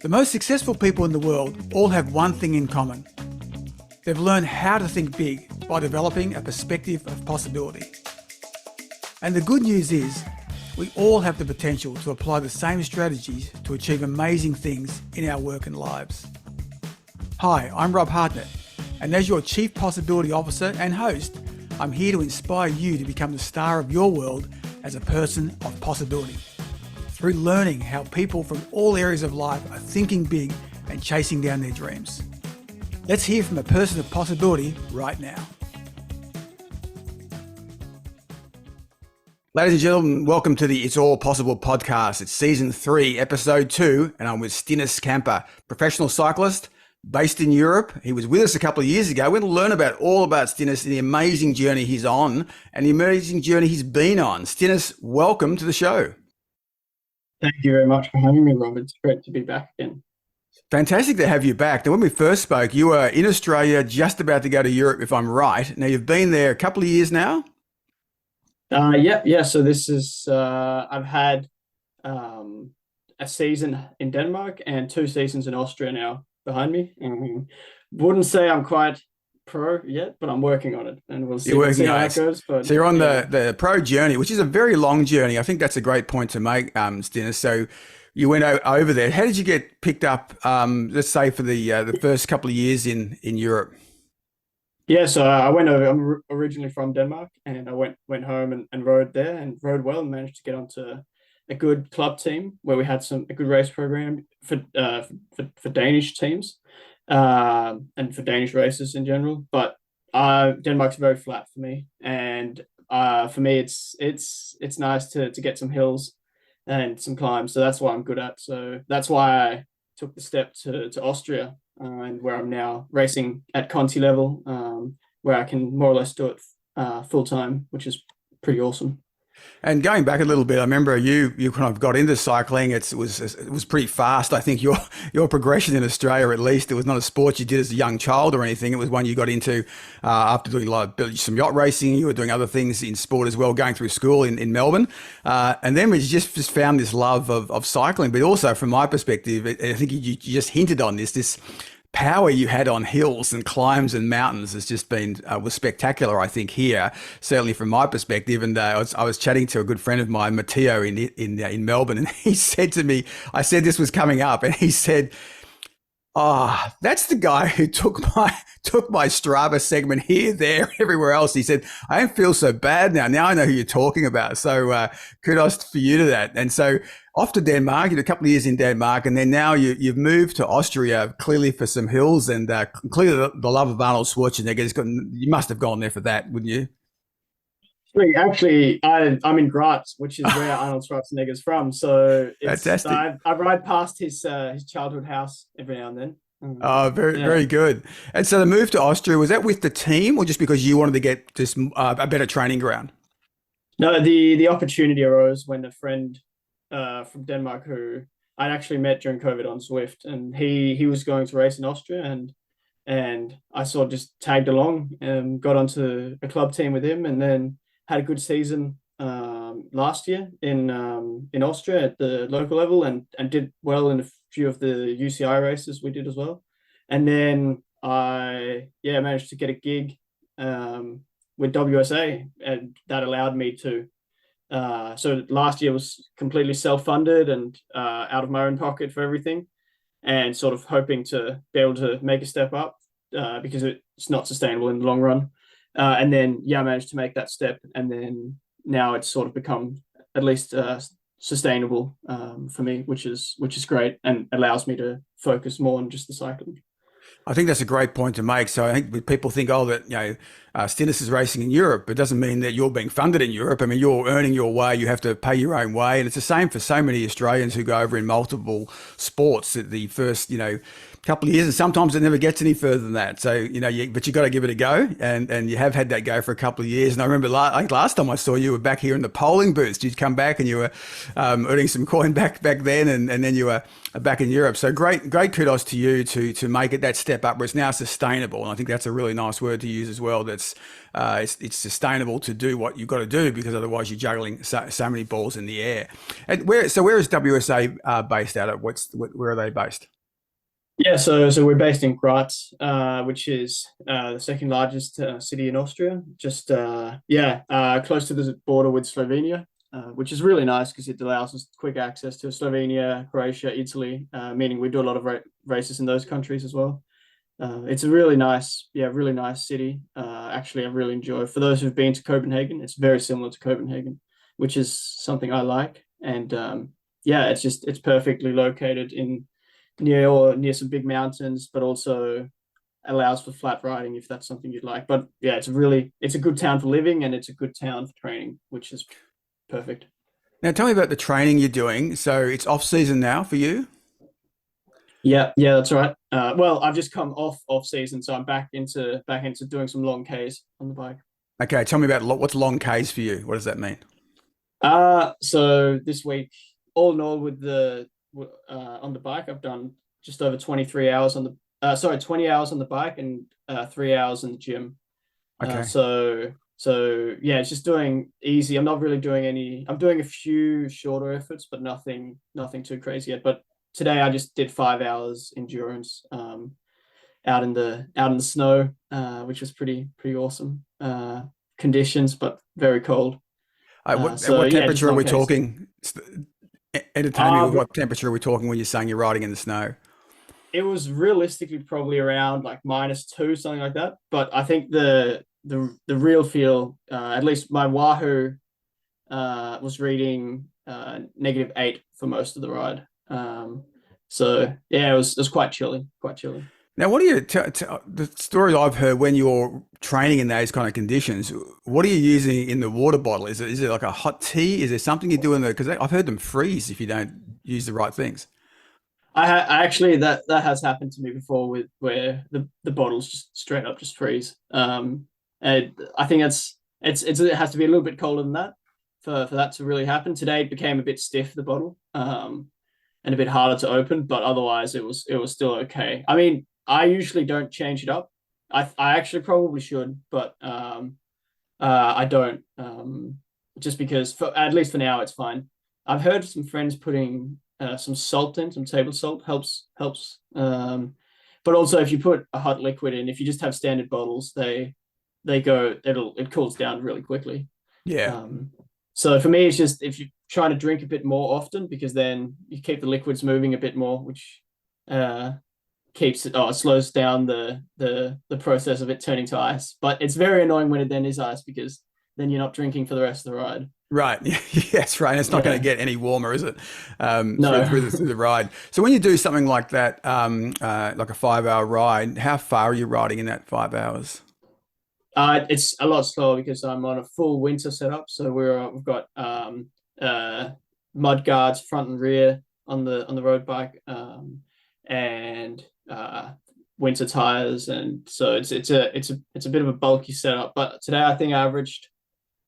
The most successful people in the world all have one thing in common. They've learned how to think big by developing a perspective of possibility. And the good news is, we all have the potential to apply the same strategies to achieve amazing things in our work and lives. Hi, I'm Rob Hartnett, and as your Chief Possibility Officer and host, I'm here to inspire you to become the star of your world as a person of possibility, through learning how people from all areas of life are thinking big and chasing down their dreams. Let's hear from a person of possibility right now. Ladies and gentlemen, welcome to the It's All Possible podcast. It's season 3, episode 2, and I'm with Stinus Kaempe, professional cyclist based in Europe. He was with us a couple of years ago. We're going to learn all about Stinus and the amazing journey he's on and the amazing journey he's been on. Stinus, welcome to the show. Thank you very much for having me, Rob. It's great to be back again. Fantastic to have you back. Now, when we first spoke, you were in Australia, just about to go to Europe, if I'm right. Now, you've been there a couple of years now? Yeah. So this is, I've had a season in Denmark and 2 seasons in Austria now behind me. Wouldn't say I'm quite pro yet, but I'm working on it, and we'll see how it goes. But, so you're on the pro journey, which is a very long journey. I think that's a great point to make, Stinus. So you went over there. How did you get picked up, let's say, for the first couple of years in Europe? Yeah, so I went over. I'm originally from Denmark, and I went home and rode there and rode well and managed to get onto a good club team where we had a good race program for Danish teams and for Danish races in general. But Denmark's very flat for me, and for me it's nice to get some hills and some climbs. So that's what I'm good at. So that's why I took the step to Austria, and where I'm now racing at Conti level, where I can more or less do it full time, which is pretty awesome. And going back a little bit, I remember you kind of got into cycling. It was pretty fast. I think your progression in Australia, at least, it was not a sport you did as a young child or anything. It was one you got into after doing some yacht racing. You were doing other things in sport as well, going through school in Melbourne. And then we just found this love of cycling. But also, from my perspective, I think you just hinted on this power you had on hills and climbs and mountains has just been was spectacular, I think, here, certainly from my perspective. And I was chatting to a good friend of mine, Matteo, in Melbourne, and he said to me, I said this was coming up, and he said, that's the guy who took my Strava segment here, there, everywhere else. He said, I don't feel so bad now. Now I know who you're talking about. So kudos for you to that. And so off to Denmark, you had a couple of years in Denmark, and then now you've moved to Austria, clearly for some hills, and clearly the love of Arnold Schwarzenegger. You must have gone there for that, wouldn't you? Actually, I'm in Graz, which is where Arnold Schwarzenegger's from. So fantastic. I ride past his childhood house every now and then. Oh, very good. And so the move to Austria, was that with the team, or just because you wanted to get just a better training ground? No, the opportunity arose when a friend from Denmark, who I'd actually met during COVID on Zwift, and he was going to race in Austria, and I sort of just tagged along and got onto a club team with him, and then had a good season last year in Austria at the local level, and did well in a few of the UCI races we did as well. And then I managed to get a gig with WSA, and that allowed me to so last year was completely self-funded and out of my own pocket for everything, and sort of hoping to be able to make a step up because it's not sustainable in the long run. And then I managed to make that step, and then now it's sort of become at least sustainable for me, which is great, and allows me to focus more on just the cycling. I think that's a great point to make. So I think people think, that Stinus is racing in Europe, but it doesn't mean that you're being funded in Europe. I mean, you're earning your way. You have to pay your own way, and it's the same for so many Australians who go over in multiple sports at the first, couple of years, and sometimes it never gets any further than that. So, but you got to give it a go, and you have had that go for a couple of years. And I remember last time I saw you were back here in the polling booths. You'd come back and you were earning some coin back then, and then you were back in Europe. So great kudos to you to make it that step up where it's now sustainable. And I think that's a really nice word to use as well. That's it's sustainable to do what you've got to do, because otherwise you're juggling so many balls in the air. And where is WSA based out of? Where are they based? Yeah, so we're based in Graz, which is the second largest city in Austria. Just close to the border with Slovenia, which is really nice because it allows us quick access to Slovenia, Croatia, Italy, meaning we do a lot of races in those countries as well. It's a really nice city. Actually, I really enjoy. For those who've been to Copenhagen, it's very similar to Copenhagen, which is something I like. And it's perfectly located in near some big mountains, but also allows for flat riding if that's something you'd like. But yeah, it's a good town for living and it's a good town for training, which is perfect. Now, tell me about the training you're doing. So it's off season now for you. Yeah, that's right. Well, I've just come off season, so I'm back into doing some long Ks on the bike. Okay, tell me about what's long Ks for you. What does that mean? So this week, all in all, with the on the bike, I've done just over 23 hours on the 20 hours on the bike and 3 hours in the gym. Okay. So yeah, it's just doing easy. I'm not really doing any. I'm doing a few shorter efforts, but nothing too crazy yet. But today I just did 5 hours endurance out in the snow, which was pretty awesome conditions, but very cold. So What yeah, just temperature are long we case. talking? Entertain me with Uh, what temperature are we talking when you're saying you're riding in the snow? it was realistically probably around like -2, something like that. But I think the real feel, at least my Wahoo, was reading -8 for most of the ride. So yeah, it was quite chilly, quite chilly. Now, what are you the stories I've heard when you're training in those kind of conditions? What are you using in the water bottle? Is it like a hot tea? Is there something you do in there? Because I've heard them freeze if you don't use the right things. I actually that has happened to me before with where the bottles just straight up just freeze. And I think it has to be a little bit colder than that for that to really happen. Today it became a bit stiff, the bottle, and a bit harder to open, but otherwise it was still okay. I mean, I usually don't change it up. I actually probably should, but I don't. Just because for at least for now it's fine. I've heard some friends putting some salt in, some table salt helps. But also if you put a hot liquid in, if you just have standard bottles, it cools down really quickly. Yeah. Um, so for me, it's just if you're trying to drink a bit more often, because then you keep the liquids moving a bit more, which uh, it slows down the process of it turning to ice. But it's very annoying when it then is ice because then you're not drinking for the rest of the ride. Right. Yes, right. And it's not going to Yeah. get any warmer, is it? Through No. the ride. So when you do something like that, like a 5 hour ride, how far are you riding in that 5 hours? It's a lot slower because I'm on a full winter setup. So we've got mud guards front and rear on the road bike, and winter tires, and so it's a bit of a bulky setup. But today I think I averaged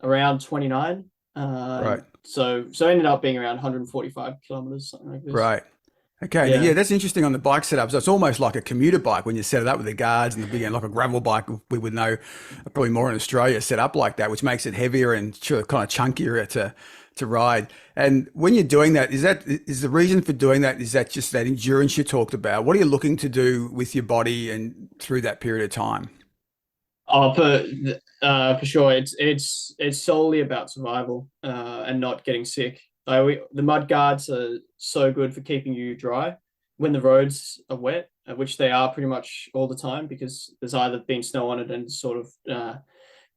around 29. Right. So ended up being around 145 kilometers, something like this. Right. Okay, now, yeah, Yeah. that's interesting on the bike setup. So it's almost like a commuter bike when you set it up with the guards and the big, like a gravel bike. We would know probably more in Australia set up like that, which makes it heavier and sure, kind of chunkier to ride. And when you're doing that, is the reason for doing that? Is that just that endurance you talked about? What are you looking to do with your body and through that period of time? Oh, for sure. It's solely about survival and not getting sick. The mud guards are so good for keeping you dry when the roads are wet, which they are pretty much all the time because there's either been snow on it and sort of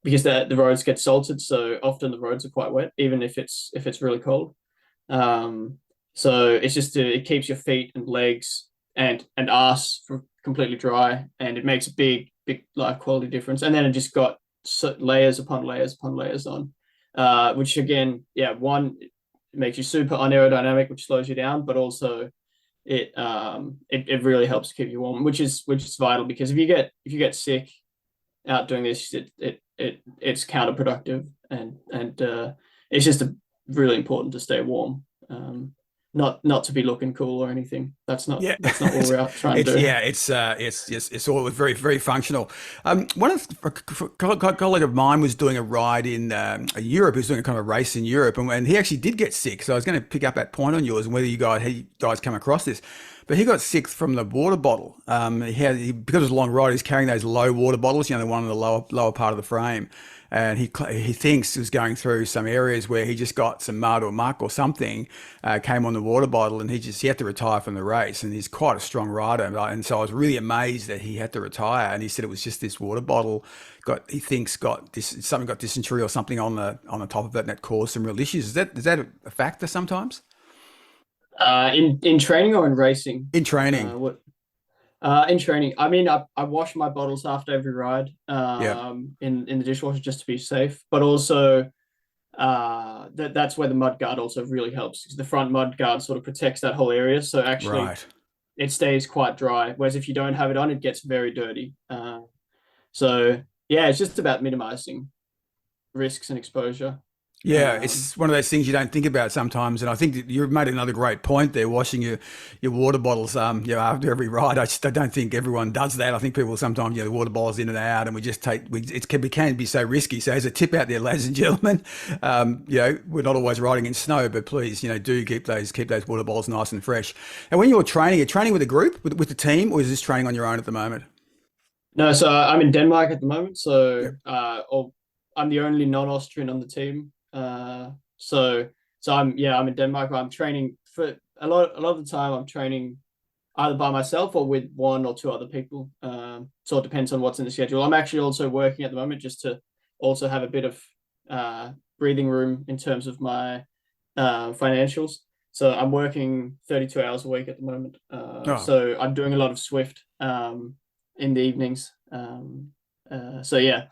because the roads get salted, so often the roads are quite wet, even if it's really cold. Um, so it keeps your feet and legs and ass from completely dry, and it makes a big life quality difference. And then it just got layers upon layers upon layers on, which again, yeah, one it makes you super unaerodynamic, which slows you down, but also it really helps keep you warm, which is vital because if you get sick out doing this, it's counterproductive and it's just really important to stay warm. not to be looking cool or anything. Yeah, That's not what we're out trying to do. it's all very very functional. One of a colleague of mine was doing a ride in Europe. He was doing a kind of race in Europe, and he actually did get sick. So I was going to pick up that point on yours and whether you guys come across this. But he got sick from the water bottle. Because it was a long ride, he's carrying those low water bottles, the one in the lower part of the frame, and he thinks he was going through some areas where he just got some mud or muck or something, came on the water bottle, and he had to retire from the race. And he's quite a strong rider, and so I was really amazed that he had to retire. And he said it was just this water bottle got dysentery or something on the top of it, and that caused some real issues. Is that a factor sometimes In training or in racing? in training? What in training? I mean, I wash my bottles after every ride, Yeah, in the dishwasher just to be safe. But also, that's where the mud guard also really helps because the front mud guard sort of protects that whole area. So actually, right. it stays quite dry. Whereas if you don't have it on, it gets very dirty. So yeah, it's just about minimizing risks and exposure. Yeah, Um, it's one of those things you don't think about sometimes, and I think that you've made another great point there. Washing your water bottles, after every ride. I don't think everyone does that. I think people sometimes, the water bottles in and out, and we can be so risky. So as a tip out there, ladies and gentlemen, we're not always riding in snow, but please, do keep those water bottles nice and fresh. And when you're training with a group, with the team, or is this training on your own at the moment? no, so I'm in Denmark at the moment. So Yep. I'm the only non-Austrian on the team. So I'm in Denmark. I'm training for a lot of the time. I'm training either by myself or with one or two other people. So it depends on what's in the schedule. I'm actually also working at the moment just to also have a bit of breathing room in terms of my financials. So I'm working 32 hours a week at the moment. Oh, So I'm doing a lot of Swift in the evenings. So yeah,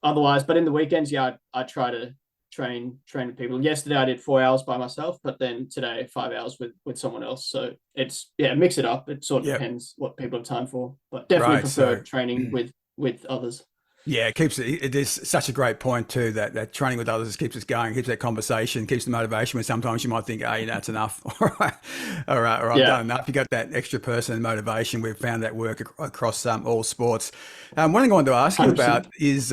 otherwise, but in the weekends, yeah, I try to train with people. Yesterday I did 4 hours by myself, but then today 5 hours with someone else. So it's yeah, mix it up. It sort of yep. depends what people have time for, but definitely Right. prefer So. training with others. Yeah, it is such a great point too that training with others keeps us going, keeps that conversation, keeps the motivation. When sometimes you might think, hey, it's enough. All right, I've done Yeah, enough. You got that extra person and motivation. We've found that work across all sports. One thing I wanted to ask you about 100%. is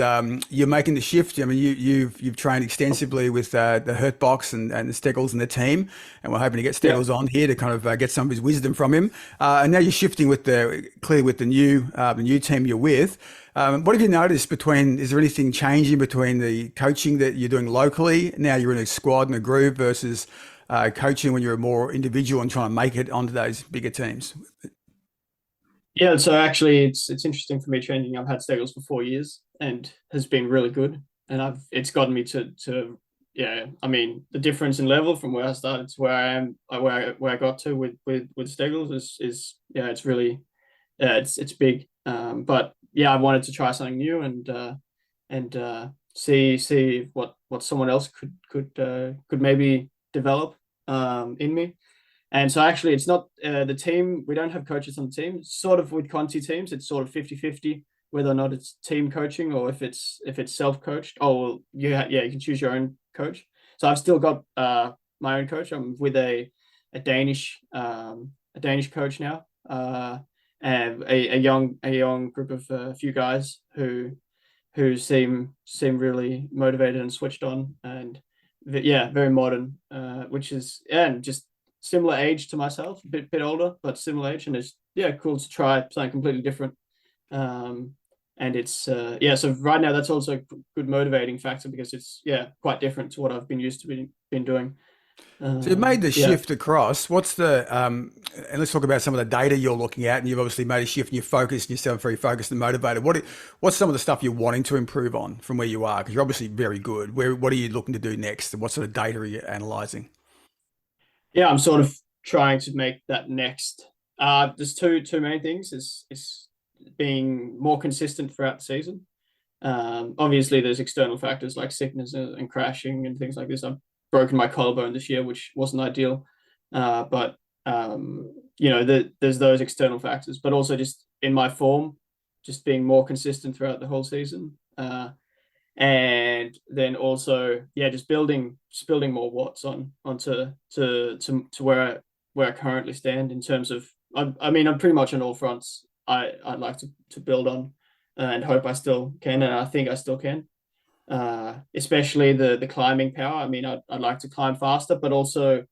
you're making the shift. I mean, you've trained extensively with the Hurt Box and the Steggles and the team, and we're hoping to get Yeah. Steggles on here to kind of get some of his wisdom from him. And now you're shifting clearly with the new team you're with. What have you noticed is there anything changing between the coaching that you're doing locally, now you're in a squad and a group, versus coaching when you're a more individual and trying to make it onto those bigger teams? Yeah, so actually it's interesting for me changing. I've had Steggles for 4 years and has been really good. And it's gotten me to yeah, I mean the difference in level from where I started to where I am where I got to with Steggles is yeah, it's really yeah, it's big. But yeah, I wanted to try something new and see what someone else could maybe develop in me. And so actually, it's not the team. We don't have coaches on the team. It's sort of with Conti teams, it's sort of 50-50 whether or not it's team coaching or if it's self-coached. Oh, well, yeah, you can choose your own coach. So I've still got my own coach. I'm with a Danish coach now, and a young group of a few guys who seem really motivated and switched on and yeah, very modern, which is yeah, and just similar age to myself, a bit older, but similar age, and it's yeah, cool to try something completely different. Um, and it's yeah, so right now that's also a good motivating factor because it's yeah, quite different to what I've been used to been doing. So you've made the Yeah, shift across. And let's talk about some of the data you're looking at. And you've obviously made a shift and you're focused and yourself very focused and motivated. What's some of the stuff you're wanting to improve on from where you are? Because you're obviously very good. What are you looking to do next? And what sort of data are you analyzing? yeah, I'm sort of trying to make that next. There's two main things is being more consistent throughout the season. Obviously, there's external factors like sickness and crashing and things like this. I've broken my collarbone this year, which wasn't ideal. But there's those external factors, but also just in my form, just being more consistent throughout the whole season. and then also just building more watts onto to where I currently stand in terms of I mean I'm pretty much on all fronts I'd like to build on, and hope I still can, and I think I still can. Especially the climbing power. I mean, I'd like to climb faster, but also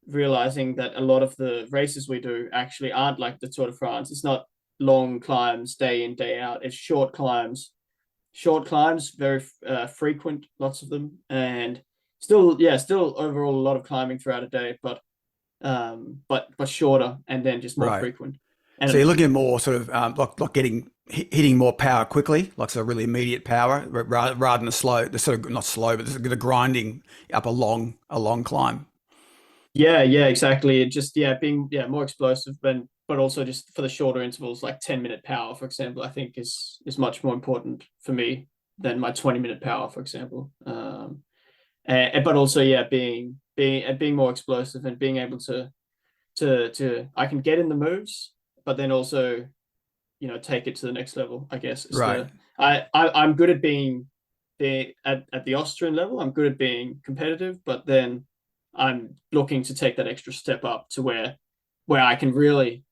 realizing that a lot of the races we do actually aren't like the Tour de France. It's not long climbs day in, day out. It's short climbs, very frequent, lots of them, and still overall a lot of climbing throughout a day, but shorter and then just more Right. frequent. So you're And looking at more sort of like getting hitting more power quickly, like sort of really immediate power, rather than the sort of not slow, but the grinding up a long climb. yeah, exactly. It just being more explosive, but also just for the shorter intervals, like 10-minute power, for example, I think is much more important for me than my 20-minute power, for example. But also being more explosive and being able to I can get in the moves, but then also take it to the next level. I guess it's Right. the I'm good at being at the Austrian level. I'm good at being competitive, but then I'm looking to take that extra step up to where I can really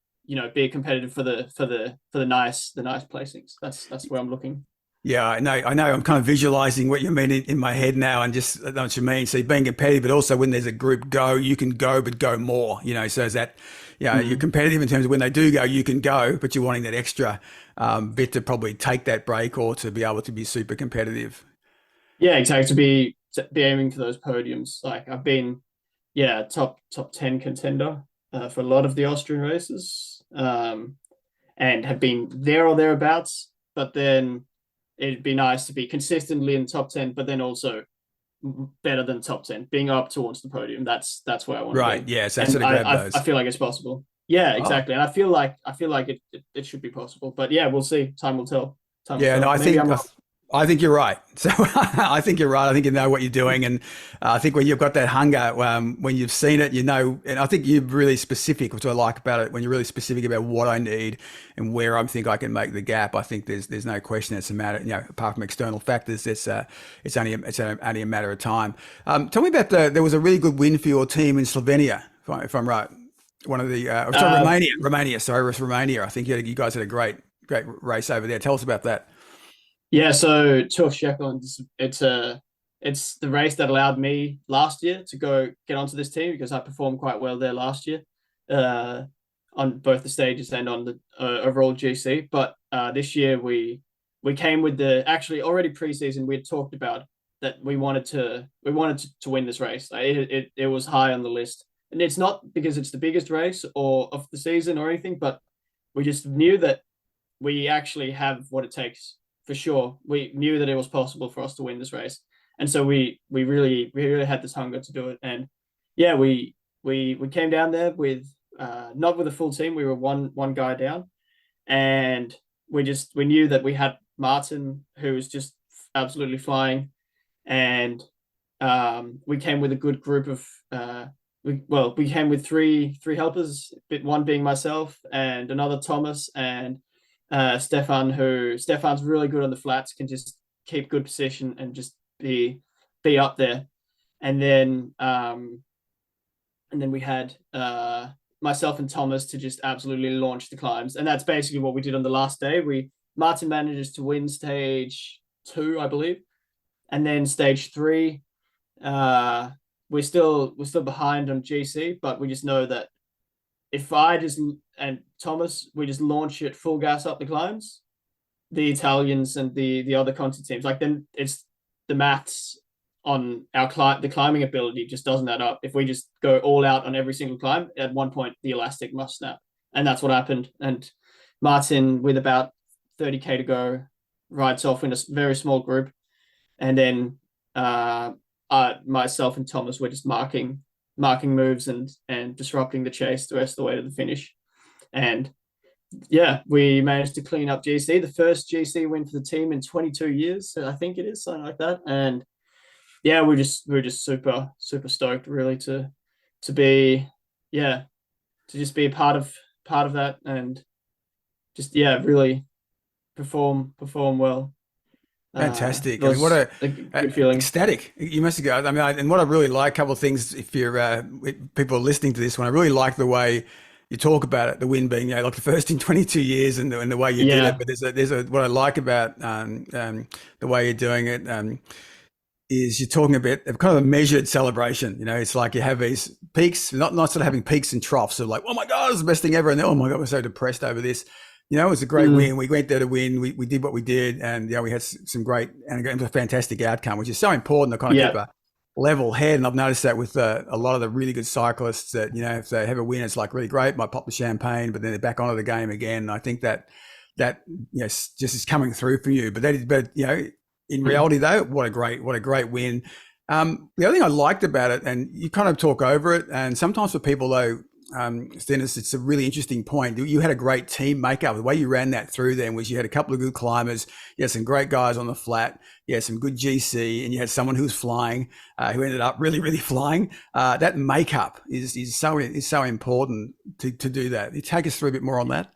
be competitive for the nice placings. That's where I'm looking. Yeah, I know. I know. I'm kind of visualizing what you mean in my head now, and just I know what you mean. So being competitive, but also when there's a group go, you can go, but go more. So is that, you're Mm. competitive in terms of when they do go, you can go, but you're wanting that extra bit to probably take that break or to be able to be super competitive. Yeah, exactly. To be aiming for those podiums. Like I've been, top 10 contender for a lot of the Austrian races, and have been there or thereabouts. But then it'd be nice to be consistently in the top 10, but then also better than top 10, being up towards the podium. That's where I want to Right. be, Yeah. So and sort of grab I those. feel like it's possible. Yeah, Oh, exactly. And I feel like it should be possible. But yeah, we'll see. Time will tell. Time will yeah, no, tell. I Maybe think I'm I, wrong. I think you're right. So I think you're right. I think you know what you're doing, and I think when you've got that hunger, when you've seen it, and I think you're really specific, which I like about it. When you're really specific about what I need and where I think I can make the gap, I think there's no question it's a matter. Apart from external factors, it's only a matter of time. Tell me about there was a really good win for your team in Slovenia, if I'm right. One of the sorry, Uh, Romania. Sorry, it was Romania. I think you guys had a great race over there. Tell us about that. Yeah, so Tour of Shetland, it's the race that allowed me last year to go get onto this team because I performed quite well there last year, uh, on both the stages and on the overall GC. But this year we came with the actually already preseason we had talked about that we wanted to win this race. It was high on the list, and it's not because it's the biggest race or of the season or anything, but we just knew that we actually have what it takes for sure. We knew that it was possible for us to win this race, and so we really had this hunger to do it. And yeah, we came down there with not with a full team. We were one guy down, and we knew that we had Martin, who was just absolutely flying, and we came with a good group of we came with three helpers, one being myself and another Thomas and Stefan's really good on the flats, can just keep good position and just be up there. And then we had myself and Thomas to just absolutely launch the climbs, and that's basically what we did on the last day. Martin manages to win stage two, I believe, and then stage three, uh, we're still behind on GC, but we just know that if I just and Thomas we just launch it full gas up the climbs, the Italians and the other continent teams, like then it's the maths on the climbing ability just doesn't add up. If we just go all out on every single climb, at one point the elastic must snap, and that's what happened. And Martin, with about 30K to go, rides off in a very small group, and then uh, myself and Thomas were just marking moves and disrupting the chase the rest of the way to the finish. And yeah, we managed to clean up GC, the first GC win for the team in 22 years, I think it is something like that. And yeah, we're just super stoked really to be yeah to just be a part of that, and just really perform well. It Fantastic. I mean, what was a good feeling. ecstatic. You must have got, I mean, and what I really like, a couple of things, if you're, people are listening to this one, I really like the way you talk about it, the win being, like the first in 22 years and the way you did it. Yeah. But what I like about, the way you're doing it, is you're talking about kind of a measured celebration. It's like you have these peaks, not sort of having peaks and troughs of like, oh my God, it's the best thing ever. And then, oh my God, we're so depressed over this. It was a great Mm, win. We went there to win. We did what we did. And, we had some great, and it was a fantastic outcome, which is so important to kind of keep yeah. a level head. And I've noticed that with a lot of the really good cyclists that, if they have a win, it's like really great, might pop the champagne, but then they're back onto the game again. And I think that just is coming through for you. In Mm. reality, though, what a great win. The other thing I liked about it, and you kind of talk over it, and sometimes for people though, Stinus, it's a really interesting point. You had a great team makeup. The way you ran that through then was you had a couple of good climbers, you had some great guys on the flat, you had some good GC, and you had someone who was flying, who ended up really, really flying. That makeup is so important to do that. You take us through a bit more on that.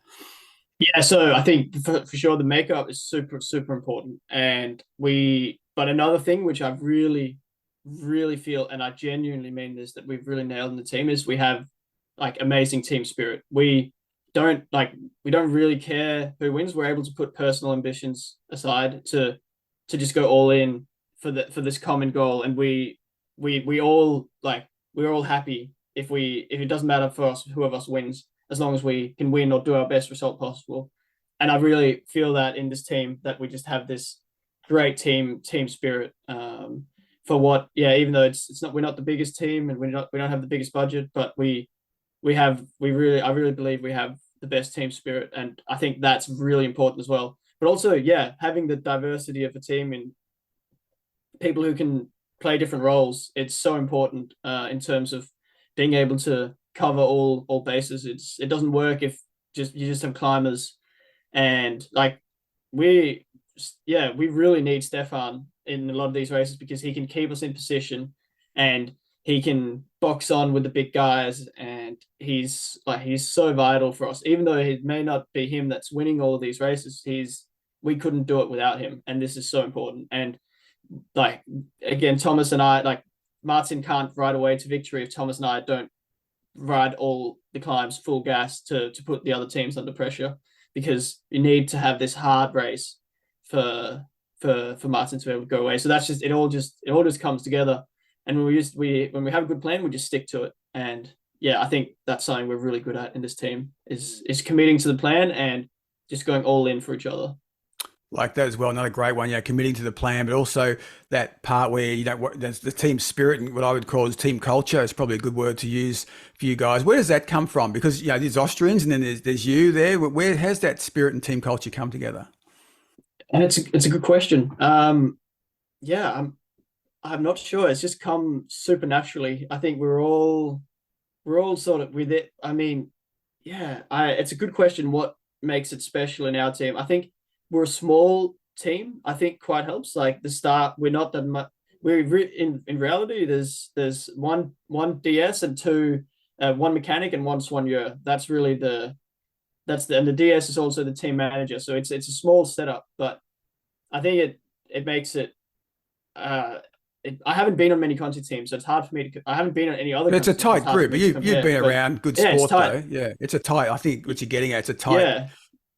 Yeah, so I think for sure the makeup is super, super important. But another thing which I really, really feel, and I genuinely mean this, that we've really nailed in the team is we have like amazing team spirit. Don't like, we don't really care who wins. We're able to put personal ambitions aside to just go all in for this common goal. And we all like, we're all happy if it doesn't matter for us who of us wins, as long as we can win or do our best result possible. And I really feel that in this team that we just have this great team spirit. For what, yeah, even though it's not, we're not the biggest team and we don't have the biggest budget, but I really believe we have the best team spirit, and I think that's really important as well. But also, yeah, having the diversity of a team and people who can play different roles, it's so important in terms of being able to cover all bases. It doesn't work if you just have climbers, and like we we really need Stefan in a lot of these races because he can keep us in position and he can box on with the big guys, and he's so vital for us. Even though it may not be him that's winning all of these races, we couldn't do it without him, and this is so important. And like again, Thomas and I, like Martin can't ride away to victory if Thomas and I don't ride all the climbs full gas to put the other teams under pressure, because you need to have this hard race for Martin to be able to go away. So that's just it all just comes together. And when we have a good plan, we just stick to it. And yeah, I think that's something we're really good at in this team is committing to the plan and just going all in for each other. Like that as well, another great one. Committing to the plan, but also that part where that's the team spirit and what I would call is team culture is probably a good word to use for you guys. Where does that come from? Because there's Austrians and then there's you there. Where has that spirit and team culture come together? And it's a good question. Yeah, I'm not sure. It's just come super naturally. I think we're all sort of with it. I mean, yeah, it's a good question. What makes it special in our team? I think we're a small team. I think quite helps. Like the start, we're not that much. In reality, there's one DS and two, one mechanic and one soigneur. That's really and the DS is also the team manager. So it's a small setup, but I think it makes it. I haven't been on many country teams, so it's hard for me to. I haven't been on any other But it's a country teams. It's tight hard for group. me But to you've compare. been But around good yeah, it's sport tight. though. Yeah, it's a tight. I think what you're getting at, it's a tight Yeah,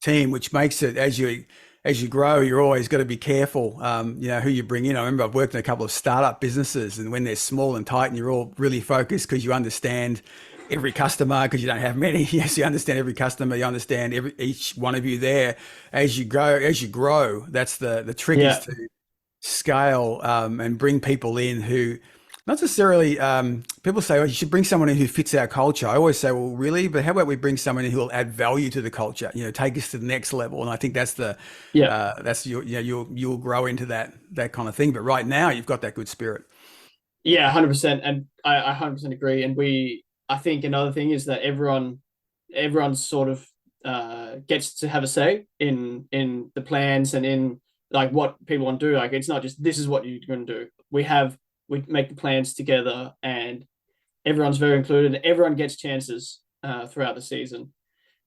team, which makes it as you grow, you're always got to be careful. Who you bring in. I remember I've worked in a couple of startup businesses, and when they're small and tight, and you're all really focused because you understand every customer because you don't have many. Yes, you understand every customer. You understand each one of you there. As you grow, that's the trick is yeah, to scale and bring people in who not necessarily people say, oh, you should bring someone in who fits our culture. I always say, well, really? But how about we bring someone in who will add value to the culture, take us to the next level? And I think that's yeah. you'll grow into that kind of thing. But right now you've got that good spirit. Yeah, 100%. And I 100% agree. And I think another thing is that everyone sort of gets to have a say in the plans and in like what people want to do. Like it's not just this is what you're going to do. We make the plans together, and everyone's very included. Everyone gets chances throughout the season.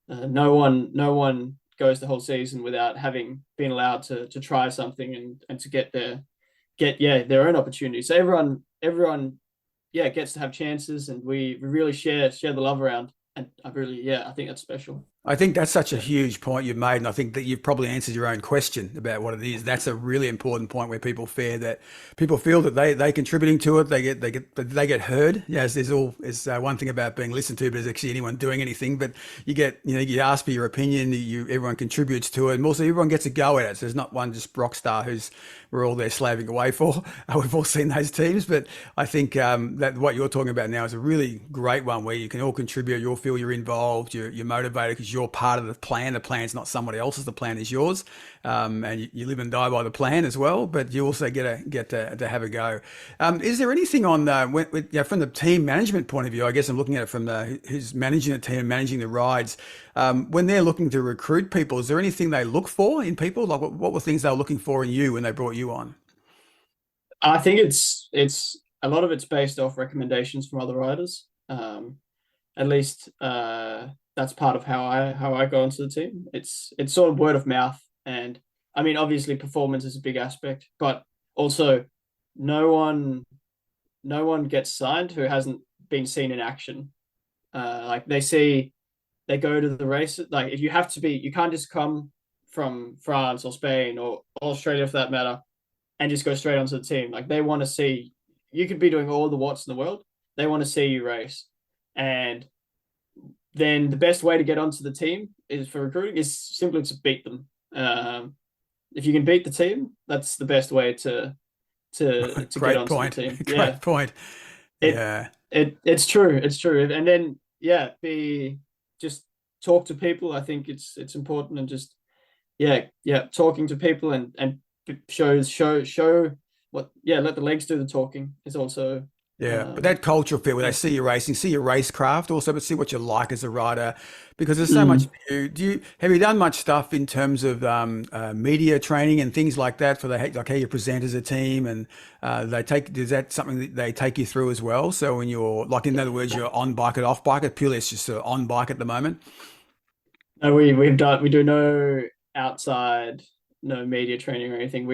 No one goes the whole season without having been allowed to try something and to get their own opportunities. So everyone gets to have chances, and we really share the love around. And I think that's special. I think that's such a Yeah. huge point you've made, and I think that you've probably answered your own question about what it is. That's a really important point where people feel that they contributing to it, they get heard. Yes, there's one thing about being listened to, but there's actually anyone doing anything. But you ask for your opinion, everyone contributes to it, and also everyone gets a go at it. So there's not one just rock star who's we're all there slaving away for. We've all seen those teams, but I think that what you're talking about now is a really great one where you can all contribute. You all feel you're involved, you're motivated because you're part of the plan. The plan's not somebody else's. The plan is yours, and you live and die by the plan as well. But you also get to have a go. Is there anything on from the team management point of view? I guess I'm looking at it from who's managing the team and managing the rides. When they're looking to recruit people, is there anything they look for in people? Like what were things they were looking for in you when they brought you on? I think it's a lot of it's based off recommendations from other riders. At least that's part of how I go into the team. It's sort of word of mouth, and I mean obviously performance is a big aspect, but also no one no one gets signed who hasn't been seen in action. Like they go to the race. Like if you have to be, you can't just come from France or Spain or Australia for that matter and just go straight onto the team. Like they want to see, you could be doing all the watts in the world. They want to see you race. And then the best way to get onto the team is for recruiting is simply to beat them. If you can beat the team, that's the best way to get Great onto the point. team. Yeah. Great point. It Yeah. it's true. It's true. And then be just talk to people. I think it's important, and just talking to people and show what let the legs do the talking is also Yeah, but um that cultural fit where they yeah. see you racing, see your racecraft also, but see what you like as a rider, because there's so much Mm. for you. Have you done much stuff in terms of media training and things like that for like how you present as a team, and is that something that they take you through as well? So when you're like, in other words, you're on bike and off bike, it purely it's just on bike at the moment. No, we do no outside, no media training or anything.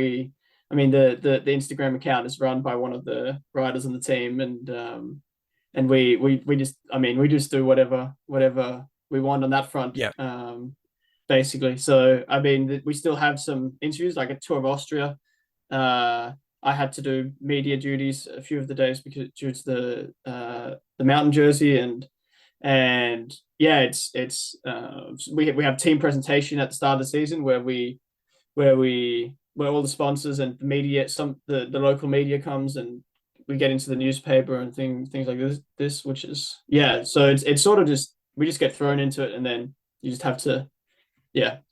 I mean, the Instagram account is run by one of the riders on the team, and we just, I mean, we just do whatever we want on that front, Yeah. basically. So I mean, we still have some interviews, like a tour of Austria. I had to do media duties a few of the days because due to the mountain jersey, and yeah, we have team presentation at the start of the season where all the sponsors and the media, the local media comes, and we get into the newspaper and things like this, which is so it's sort of just, we just get thrown into it, and then you just have to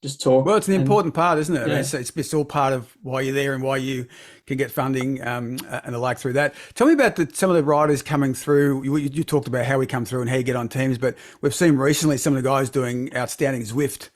just talk. Well, it's an And important part, isn't it? yeah It's all part of why you're there and why you can get funding and the like through that. Tell me about some of the riders coming through. You talked about how we come through and how you get on teams, but we've seen recently some of the guys doing outstanding Zwift,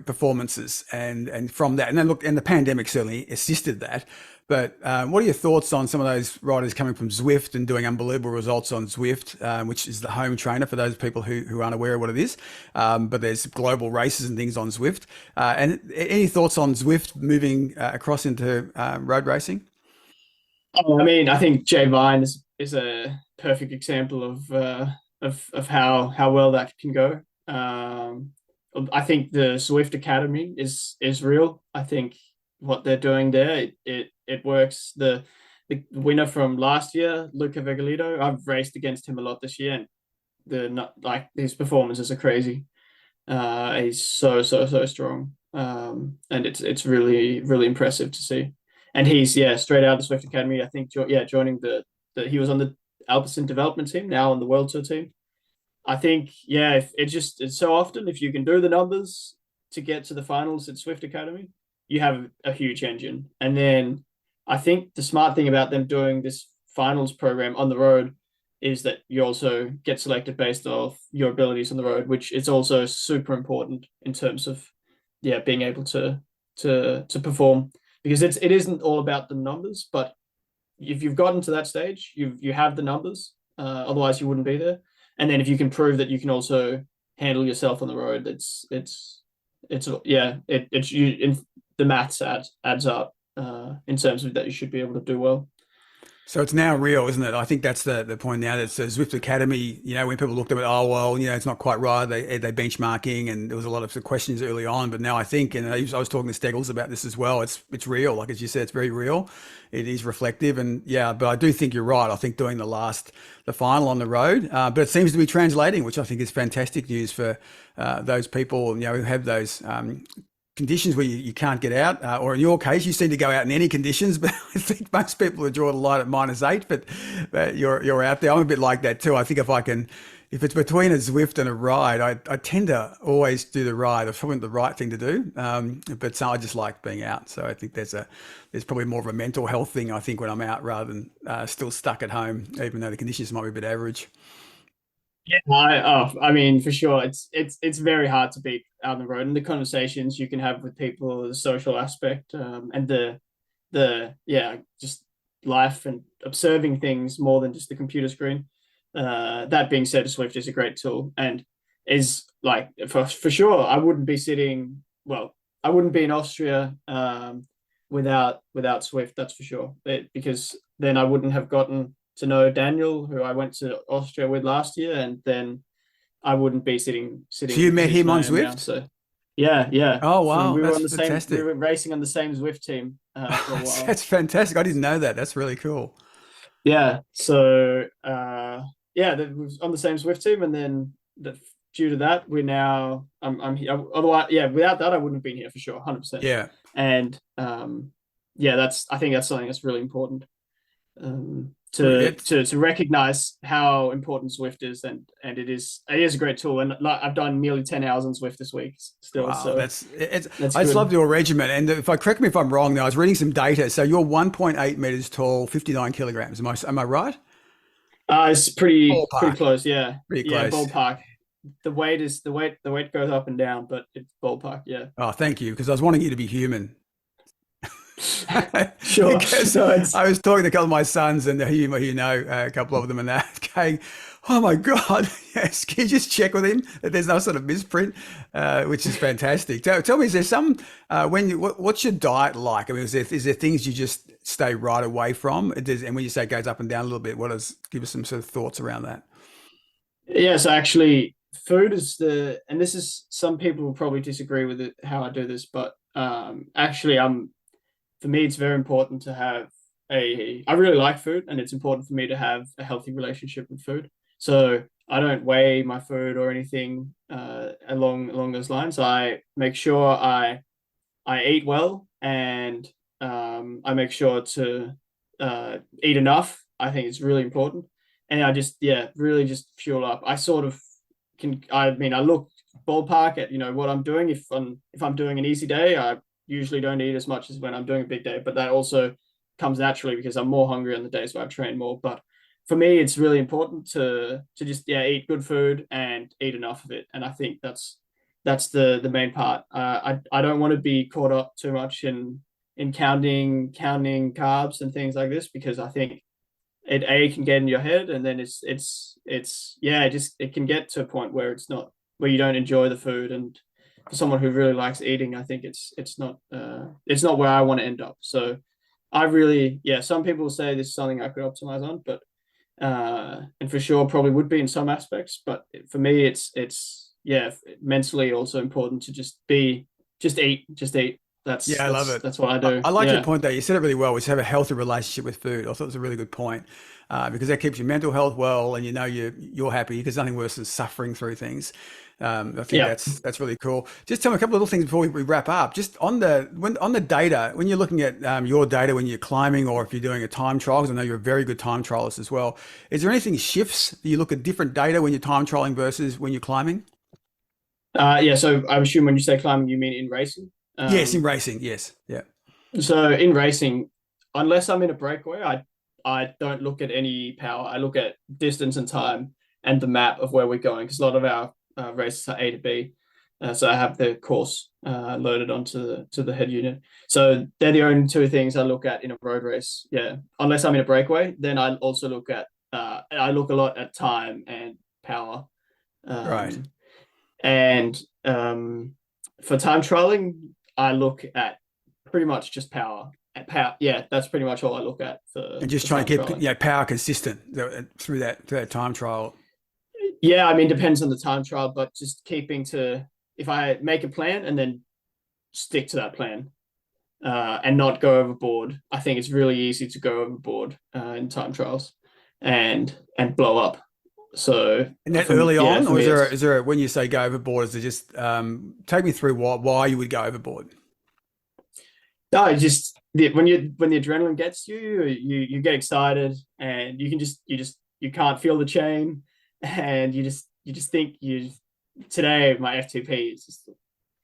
performances, and from that, and then look, and the pandemic certainly assisted that. But what are your thoughts on some of those riders coming from Zwift and doing unbelievable results on Zwift, which is the home trainer for those people who aren't aware of what it is? But there's global races and things on Zwift. And any thoughts on Zwift moving across into road racing? I mean, I think Jay Vine is a perfect example of how well that can go. I think the Swift Academy is real. I think what they're doing there, it works. The winner from last year, Luca Vigolito, I've raced against him a lot this year, and his performances are crazy. He's so strong, and it's really really impressive to see. And he's straight out of the Swift Academy. I think joining he was on the Alpecin development team, now on the World Tour team. I think if it's so often, if you can do the numbers to get to the finals at Swift Academy, you have a huge engine. And then I think the smart thing about them doing this finals program on the road is that you also get selected based off your abilities on the road, which is also super important in terms of being able to perform, because it isn't all about the numbers, but if you've gotten to that stage, you have the numbers. Otherwise, you wouldn't be there. And then if you can prove that you can also handle yourself on the road, it's yeah, it's you in the maths adds up in terms of that you should be able to do well. So it's now real, isn't it? I think that's the point now. That the Zwift Academy, when people looked at it, oh well, it's not quite right. They benchmarking, and there was a lot of questions early on. But now I think, and I was talking to Steggles about this as well. It's real, like as you said, it's very real. It is reflective, and yeah. But I do think you're right. I think doing the final on the road, but it seems to be translating, which I think is fantastic news for those people, who have those conditions where you can't get out, or in your case, you seem to go out in any conditions. But I think most people enjoy the light at -8. But you're out there. I'm a bit like that too. I think if it's between a Zwift and a ride, I tend to always do the ride. It's probably the right thing to do. But so I just like being out. So I think there's probably more of a mental health thing. I think when I'm out rather than still stuck at home, even though the conditions might be a bit average. Yeah, I mean, for sure, it's very hard to beat out on the road, and the conversations you can have with people, the social aspect, and the yeah, just life and observing things more than just the computer screen. That being said, Swift is a great tool and is like for sure. I wouldn't be sitting well. I wouldn't be in Austria without Swift. That's for sure. Because then I wouldn't have gotten to know Daniel, who I went to Austria with last year, and then I wouldn't be So sitting in you the met him position on I am now. Zwift? So yeah. Oh So wow, we were that's on the same. We fantastic. were racing on the same Zwift team for a while. That's fantastic. I didn't know that. That's really cool. Yeah. So yeah, that was on the same Zwift team, and then due to that, we're now. I'm here. Otherwise, yeah, without that, I wouldn't have been here for sure, 100%. Yeah. And yeah, I think that's something that's really important. It's, To recognize how important Zwift is, and it is a great tool, and like I've done nearly 10 hours on Zwift this week still, wow, so that's I just love good. your regimen. And if I correct me if I'm wrong, now I was reading some data. So you're 1.8 meters tall, 59 kilograms. Am I right? It's pretty Ballpark. close, yeah, Pretty yeah, close. ballpark. The weight goes up and down, but it's ballpark, yeah. Oh, thank you, because I was wanting you to be human. Sure. Because No, it's I was talking to a couple of my sons, and a couple of them, and that going, "Oh my God, yes, can you just check with him that there's no sort of misprint?" Which is fantastic. Tell me, is there some what's your diet like? I mean, is there things you just stay right away from? And when you say it goes up and down a little bit, give us some sort of thoughts around that? yeah. So actually, food is and this is some people will probably disagree with it how I do this, but actually, for me, it's very important to have I really like food, and it's important for me to have a healthy relationship with food. So I don't weigh my food or anything along those lines. I make sure I eat well, and I make sure to eat enough. I think it's really important, and I just really just fuel up. I sort of can. I mean, I look ballpark at what I'm doing. If I'm doing an easy day, I usually don't eat as much as when I'm doing a big day, but that also comes naturally because I'm more hungry on the days where I train more. But for me, it's really important to just eat good food and eat enough of it, and I think that's the main part. I don't want to be caught up too much in counting carbs and things like this, because I think it can get in your head, and then it can get to a point where it's not where you don't enjoy the food. And for someone who really likes eating, I think it's not where I want to end up. So I really, some people say this is something I could optimize on, but and for sure probably would be in some aspects, but for me it's mentally also important to just eat. that's Yeah, I love that's it. that's what I I, do. I like your Yeah. point there. You said it really well, which is have a healthy relationship with food. I thought it was a really good point because that keeps your mental health well, and you're happy because nothing worse than suffering through things. I think Yeah. that's really cool. Just tell me a couple of little things before we wrap up. Just on the data, when you're looking at your data when you're climbing, or if you're doing a time trial, because I know you're a very good time trialist as well. Is there anything shifts? Do you look at different data when you're time trialing versus when you're climbing? Yeah, so I assume when you say climbing, you mean in racing. Yes, in racing. Yes. Yeah. So in racing, unless I'm in a breakaway, I don't look at any power. I look at distance and time and the map of where we're going, because a lot of our races are A to B. So I have the course loaded onto the head unit. So they're the only two things I look at in a road race. Yeah, unless I'm in a breakaway, then I also look at I look a lot at time and power. Right. Um, and for time trialing, I look at pretty much just power. At power, yeah, that's pretty much all I look at And just for trying time to keep trialing. power consistent through that time trial. Yeah, I mean, depends on the time trial, but just keeping to if I make a plan and then stick to that plan and not go overboard. I think it's really easy to go overboard in time trials and blow up. So And that early yeah, on, for or me, it's is there when you say go overboard, is it just take me through why you would go overboard? no, just when the adrenaline gets you, you get excited and you can't feel the chain, and you just think you today my FTP is just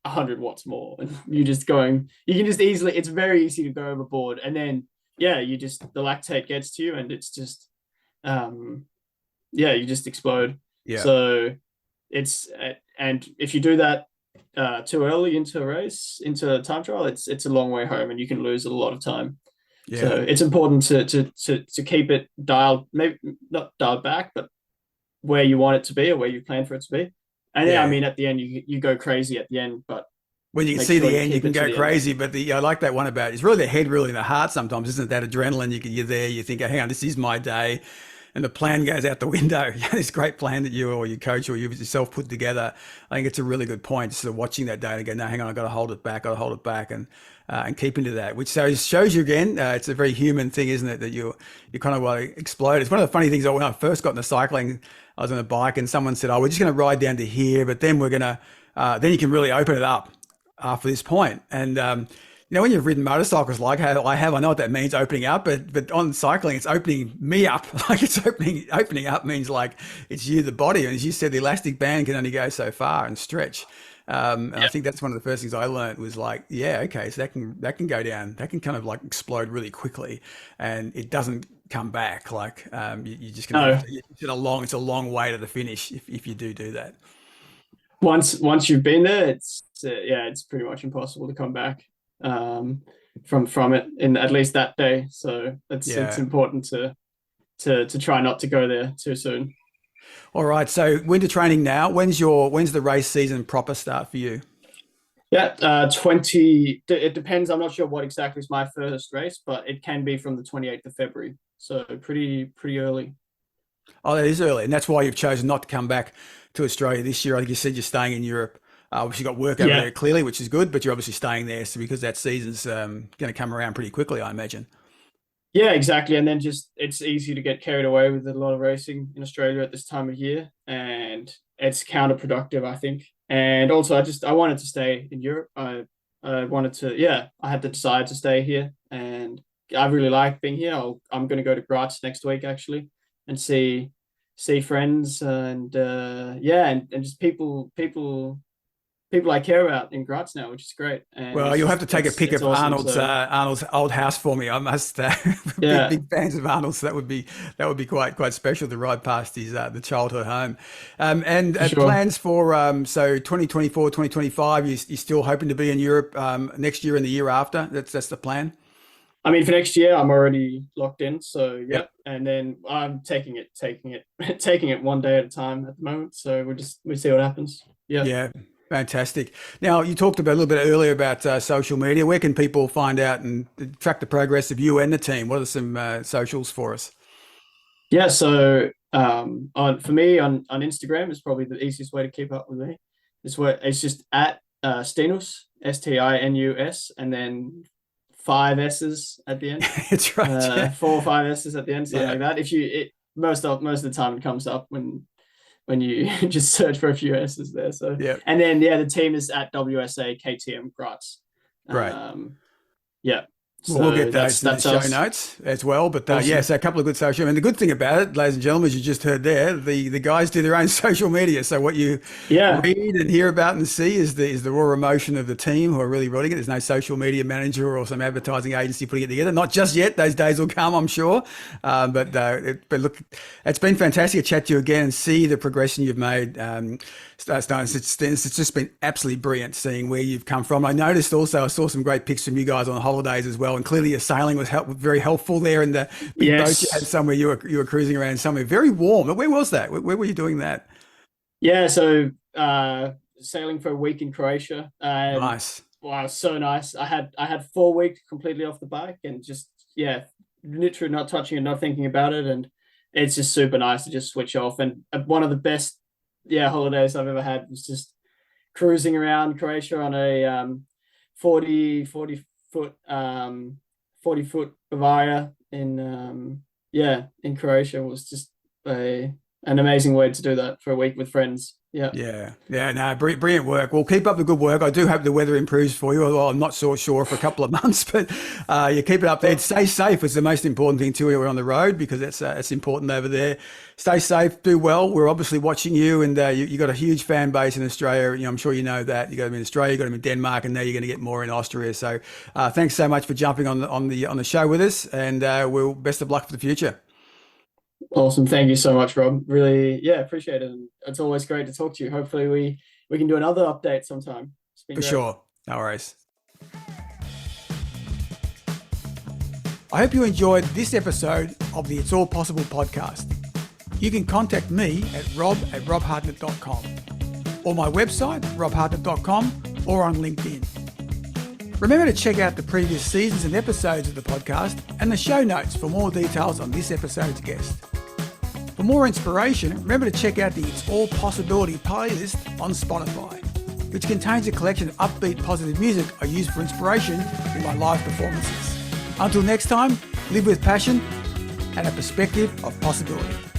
100 watts more, and you can just easily it's very easy to go overboard, and then yeah, you just the lactate gets to you, and it's just um yeah, you just explode. Yeah, So it's and if you do that too early into a race, into a time trial, it's a long way home, and you can lose a lot of time. So yeah, it's important to keep it dialed, maybe not dialed back, but where you want it to be or where you plan for it to be. And yeah, I yeah. mean, at the end, you go crazy at the end, but When you can make see sure the you end, you keep can it to go the end. crazy. But I like that one about it's really the head, really the heart. Sometimes isn't it that adrenaline? You're there, you think, oh, hang on, this is my day, and the plan goes out the window. This great plan that you or your coach or you yourself put together. I think it's a really good point. Sort of watching that day and go, no, hang on, I've got to hold it back, and keep into that. Which so shows you again, it's a very human thing, isn't it? That you kind of want to explode. It's one of the funny things. When I first got into cycling, I was on a bike and someone said, "Oh, we're just going to ride down to here, but then we're going to then you can really open it up." After this point. And when you've ridden motorcycles like how I have, I know what that means opening up, but on cycling, it's opening me up. Like it's opening up means like it's you, the body. And as you said, the elastic band can only go so far and stretch. And I Yeah. think that's one of the first things I learned was like, yeah, okay, so that can go down, that can kind of like explode really quickly, and it doesn't come back. Like you're just gonna have No, to. It's a long way to the finish if you do that. once you've been there, it's yeah, it's pretty much impossible to come back um, from it in at least that day. So it's Yeah. important to try not to go there too soon. All right. So winter training now. When's the race season proper start for you? Yeah, 20. It depends. I'm not sure what exactly is my first race, but it can be from the 28th of February. So pretty early. Oh, that is early, and that's why you've chosen not to come back to Australia this year. I think you said you're staying in Europe. Obviously, you've got work over there Yeah, clearly, which is good, but you're obviously staying there, so because that season's going to come around pretty quickly, I imagine. yeah, exactly. And then just it's easy to get carried away with a lot of racing in Australia at this time of year, and it's counterproductive, I think. And also, I wanted to stay in Europe. I wanted to, yeah, I had to decide to stay here, and I really like being here. I'm going to go to Graz next week actually, and see friends and yeah, and just people I care about in Graz now, which is great. And Well, it's you'll have just to take a pic it's of awesome. So Arnold's old house for me. I must yeah, big fans of Arnold, so that would be quite special to ride past his the childhood home. And for sure. plans for so 2024, 2025. You still hoping to be in Europe next year and the year after? That's the plan. I mean, for next year, I'm already locked in. So Yep. yep. And then I'm taking it, taking it one day at a time at the moment. So we see what happens. Yeah. Yeah, fantastic. Now, you talked about a little bit earlier about social media. Where can people find out and track the progress of you and the team? What are some socials for us? Yeah. So on for me on Instagram is probably the easiest way to keep up with me. It's just at Stinus, Stinus, and then five S's at the end. That's right. Yeah. Four or five S's at the end, something Yeah. like that. If you it most of the time it comes up when you just search for a few S's there. So Yeah. and then yeah, the team is at WSA KTM Graz. Great. Yeah. Well, we'll So get those in the that's show us. notes as well. But yeah, Awesome. so a couple of good social. And the good thing about it, ladies and gentlemen, as you just heard there, the guys do their own social media. So what you Yeah. read and hear about and see is the raw emotion of the team who are really running it. There's no social media manager or some advertising agency putting it together. Not just yet. Those days will come, I'm sure. But look, it's been fantastic to chat to you again and see the progression you've made. It's just been absolutely brilliant seeing where you've come from. I noticed also, I saw some great pics from you guys on holidays as well, and clearly your sailing was very helpful there in the big boat you had Yes. somewhere you were cruising around somewhere very warm. Where was that? Where were you doing that? Yeah. So sailing for a week in Croatia, and Nice. wow, so nice. I had 4 weeks completely off the bike and just literally not touching it, not thinking about it, and it's just super nice to just switch off. And one of the best holidays I've ever had was just cruising around Croatia on a 40 foot 40-foot Bavaria in Croatia. Was just an amazing way to do that for a week with friends. Yeah. No, brilliant work. Well, keep up the good work. I do hope the weather improves for you, although I'm not so sure for a couple of months, but you keep it up there. Stay safe is the most important thing too when we're on the road, because it's important over there. Stay safe, do well. We're obviously watching you, and you got a huge fan base in Australia. You know, I'm sure you know that. You got them in Australia, you got them in Denmark, and now you're going to get more in Austria. So thanks so much for jumping on the show with us, and we'll best of luck for the future. Awesome. Thank you so much, Rob. Really, appreciate it. And it's always great to talk to you. Hopefully we can do another update sometime. It's been For great. sure. No worries. I hope you enjoyed this episode of the It's All Possible podcast. You can contact me at rob@robhartnett.com or my website, robhartnett.com, or on LinkedIn. Remember to check out the previous seasons and episodes of the podcast and the show notes for more details on this episode's guest. For more inspiration, remember to check out the It's All Possibility playlist on Spotify, which contains a collection of upbeat, positive music I use for inspiration in my live performances. Until next time, live with passion and a perspective of possibility.